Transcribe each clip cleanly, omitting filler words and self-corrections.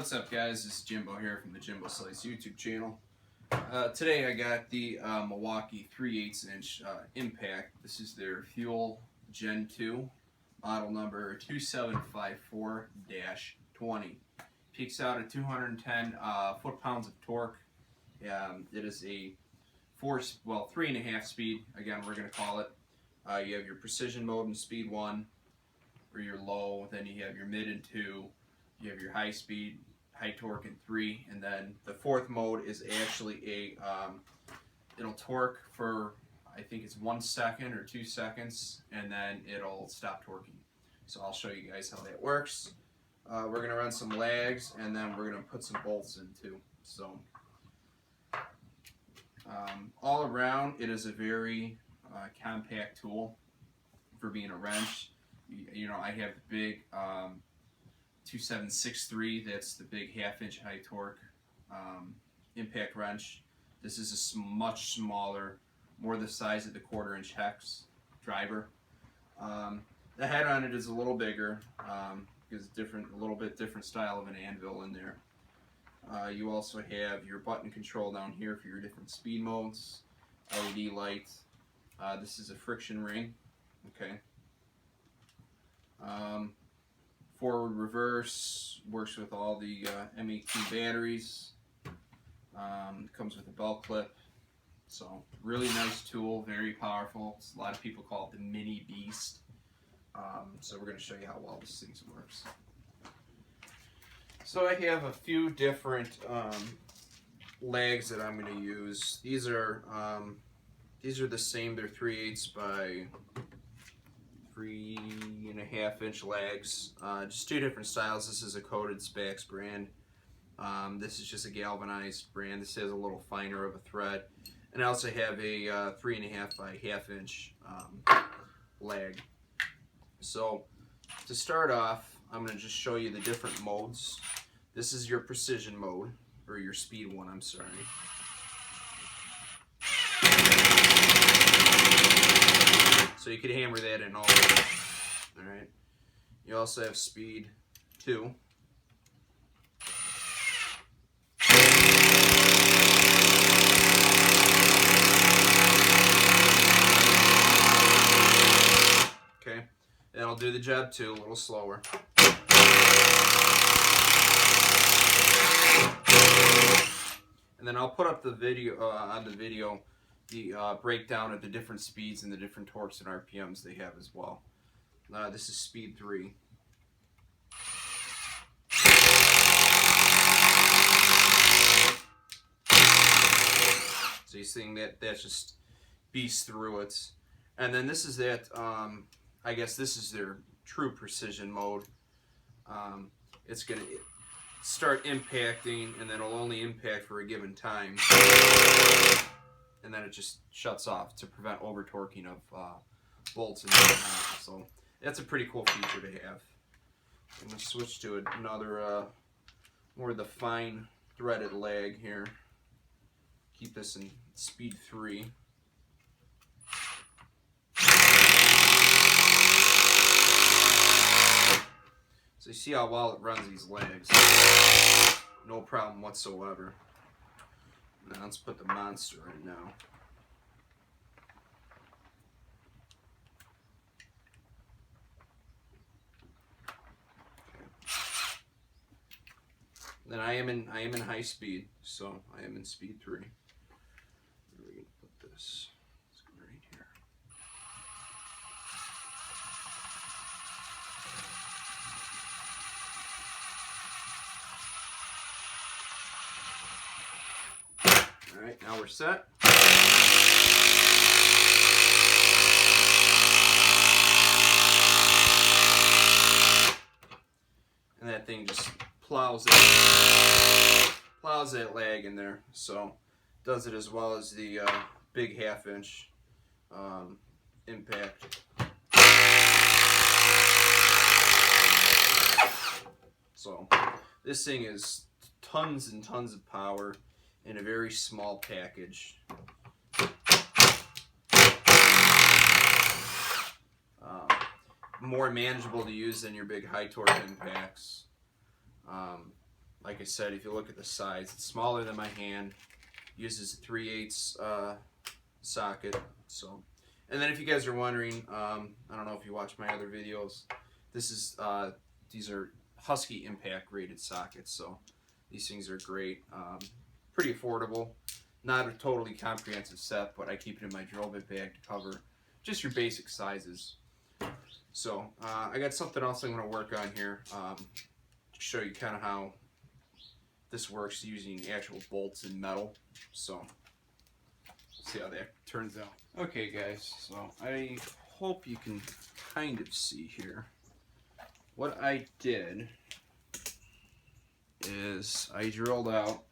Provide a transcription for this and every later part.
What's up, guys? This is Jimbo here from the Jimbo Slice YouTube channel. Today I got the Milwaukee 3/8 inch Impact. This is their Fuel Gen 2, model number 2754-20. Peaks out at 210 foot-pounds of torque. It is a 3.5 speed, again we're going to call it. You have your precision mode in speed 1, or your low, then you have your mid in 2, you have your high speed, high torque in 3, and then the fourth mode is actually it'll torque for, I think it's 1 second or 2 seconds, and then it'll stop torquing. So I'll show you guys how that works. We're going to run some lags, and then we're going to put some bolts in too. So all around, it is a very compact tool for being a wrench. You know, I have the big 2763, that's the big 1/2 inch high torque impact wrench. This is a much smaller, more the size of the 1/4 inch hex driver. The head on it is a little bigger, because a little bit different style of an anvil in there. You also have your button control down here for your different speed modes, LED lights. This is a friction ring, okay. Forward, reverse, works with all the M18 batteries. Comes with a belt clip. So really nice tool, very powerful. A lot of people call it the mini beast. So we're going to show you how well this thing works. So I have a few different lags that I'm going to use. These are the same. They're 3/8 by 3.5 inch lags. Just two different styles. This is a coated Spax brand. This is just a galvanized brand. This has a little finer of a thread. And I also have a 3.5 by 1/2 inch lag. So to start off, I'm going to just show you the different modes. This is your precision mode, or your speed one, I'm sorry. So you could hammer that in all the way. Alright. You also have speed 2. Okay. That'll do the job too, a little slower. And then I'll put up the video the breakdown of the different speeds and the different torques and RPMs they have as well. This is speed 3. So you're seeing that just beasts through it. And then this is that, I guess this is their true precision mode. It's going to start impacting, and then it'll only impact for a given time. And then it just shuts off to prevent over torquing of bolts and whatnot. So that's a pretty cool feature to have. I'm going to switch to another more of the fine threaded lag here. Keep this in speed 3. So you see how well it runs these lags. No problem whatsoever. Now let's put the monster in now. Okay. Then I am in high speed, so I am in speed 3. Where are we going to put this? Let's go right here. Alright, now we're set. And that thing just plows that lag in there. So does it as well as the big 1/2 inch impact. So this thing is tons and tons of power in a very small package. More manageable to use than your big high torque impacts. like I said, if you look at the size, it's smaller than my hand. Uses a 3/8 socket. So, and then if you guys are wondering, I don't know if you watch my other videos. This is these are Husky Impact rated sockets. So these things are great. Pretty affordable. Not a totally comprehensive set, but I keep it in my drill bit bag to cover just your basic sizes. So I got something else I'm going to work on here to show you kind of how this works using actual bolts and metal. So see how that turns out. Okay guys, so I hope you can kind of see here. What I did is I drilled out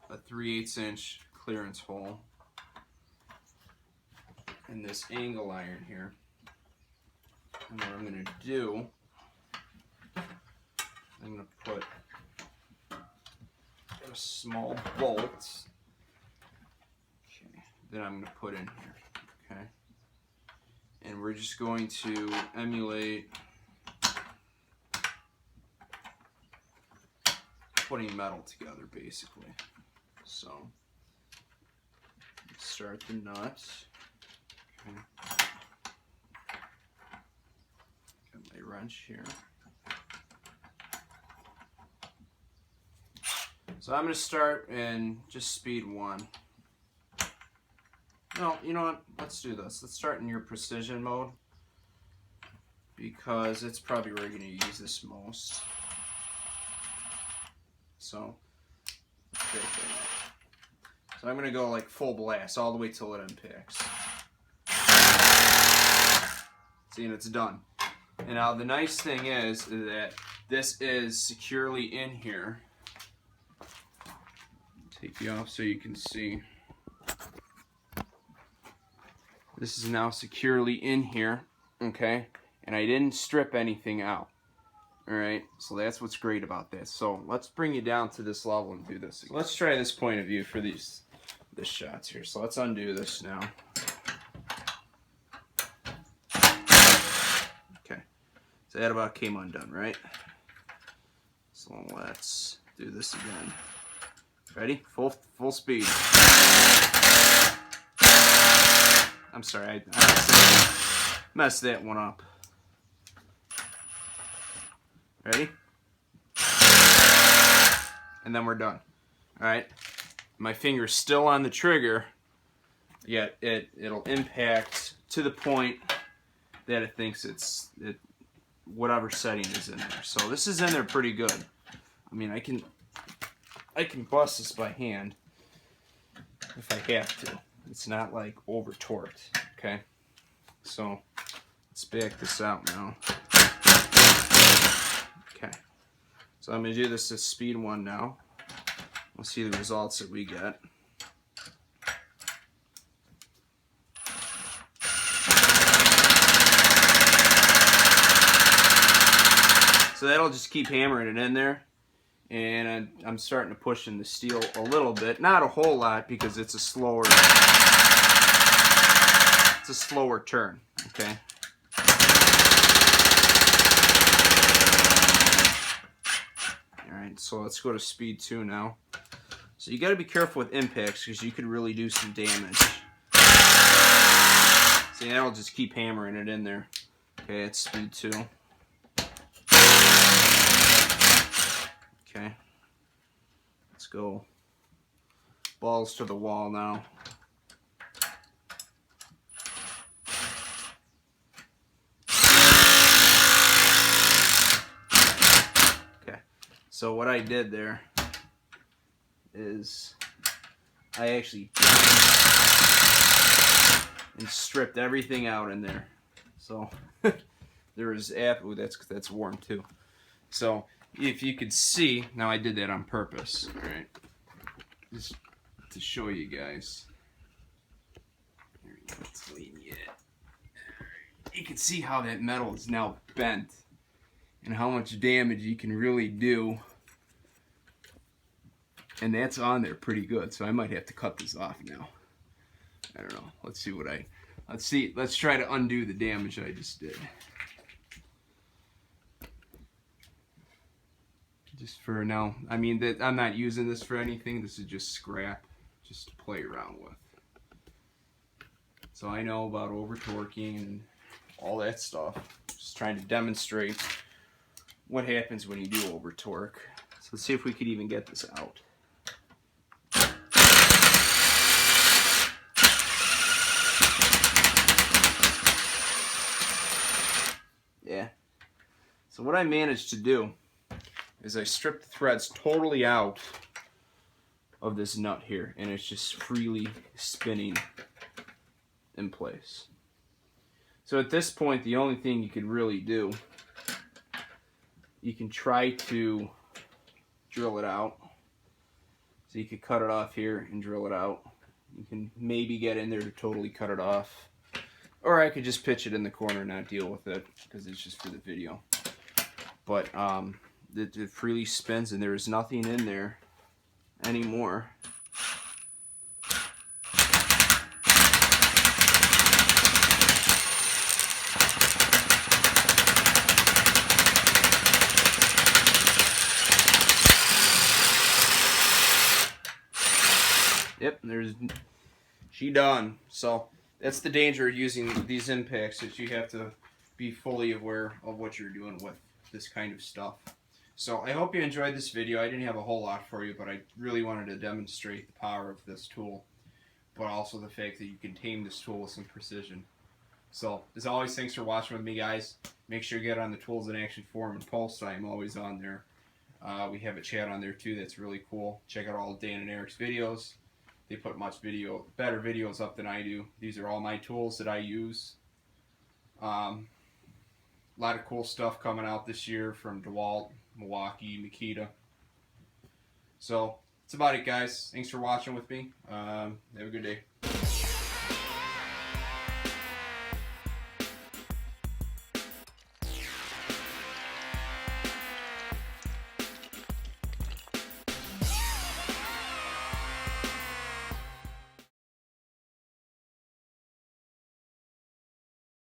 a 3/8 inch clearance hole in this angle iron here. And what I'm going to do, I'm going to put a small bolt, okay, that I'm going to put in here, okay? And we're just going to emulate putting metal together, basically. So, let's start the nut. Okay. Got my wrench here. So I'm going to start in just speed 1. No, you know what? Let's do this. Let's start in your precision mode, because it's probably where you're going to use this most. So, I'm going to go like full blast all the way till it impacts. See, and it's done. And now the nice thing is that this is securely in here. Take you off so you can see. This is now securely in here, okay? And I didn't strip anything out. Alright, so that's what's great about this. So let's bring you down to this level and do this again. Let's try this point of view for these shots here. So let's undo this now. Okay, so that about came undone, right? So let's do this again. Ready? Full speed. I'm sorry, I messed that one up. Ready? And then we're done. Alright? My finger's still on the trigger, yet it'll impact to the point that it thinks it's whatever setting is in there. So this is in there pretty good. I mean, I can bust this by hand if I have to. It's not like over torqued, okay? So let's back this out now. Okay, so I'm going to do this at speed 1 now. We'll see the results that we get. So that'll just keep hammering it in there. And I'm starting to push in the steel a little bit. Not a whole lot, because it's a slower turn, okay? Alright, so let's go to speed 2 now. So you got to be careful with impacts, because you could really do some damage. See, that'll just keep hammering it in there. Okay, it's speed 2. Okay, let's go balls to the wall now. Okay, so what I did there is I actually stripped everything out in there. So there is ooh, that's warm too. So if you could see, now I did that on purpose, alright, just to show you guys. There you go, let's lean it. You can see how that metal is now bent and how much damage you can really do. And that's on there pretty good, so I might have to cut this off now. I don't know, let's try to undo the damage I just did. just for now. I mean, that I'm not using this for anything. This is just scrap, just to play around with. So I know about over torquing and all that stuff. Just trying to demonstrate what happens when you do over torque. So let's see if we could even get this out. Yeah. So what I managed to do is I stripped the threads totally out of this nut here, and it's just freely spinning in place. So at this point, the only thing you could really do, you can try to drill it out. So you could cut it off here and drill it out. You can maybe get in there to totally cut it off. Or I could just pitch it in the corner and not deal with it because it's just for the video. But it freely spins and there is nothing in there anymore. Yep, she done. So that's the danger of using these impacts, is you have to be fully aware of what you're doing with this kind of stuff. So I hope you enjoyed this video. I didn't have a whole lot for you, but I really wanted to demonstrate the power of this tool, but also the fact that you can tame this tool with some precision. So as always, thanks for watching with me, guys. Make sure you get on the Tools in Action forum and post. I'm always on there. We have a chat on there too that's really cool. Check out all Dan and Eric's videos. They put better videos up than I do. These are all my tools that I use. A lot of cool stuff coming out this year from DeWalt, Milwaukee, Makita. So that's about it, guys. Thanks for watching with me. Have a good day.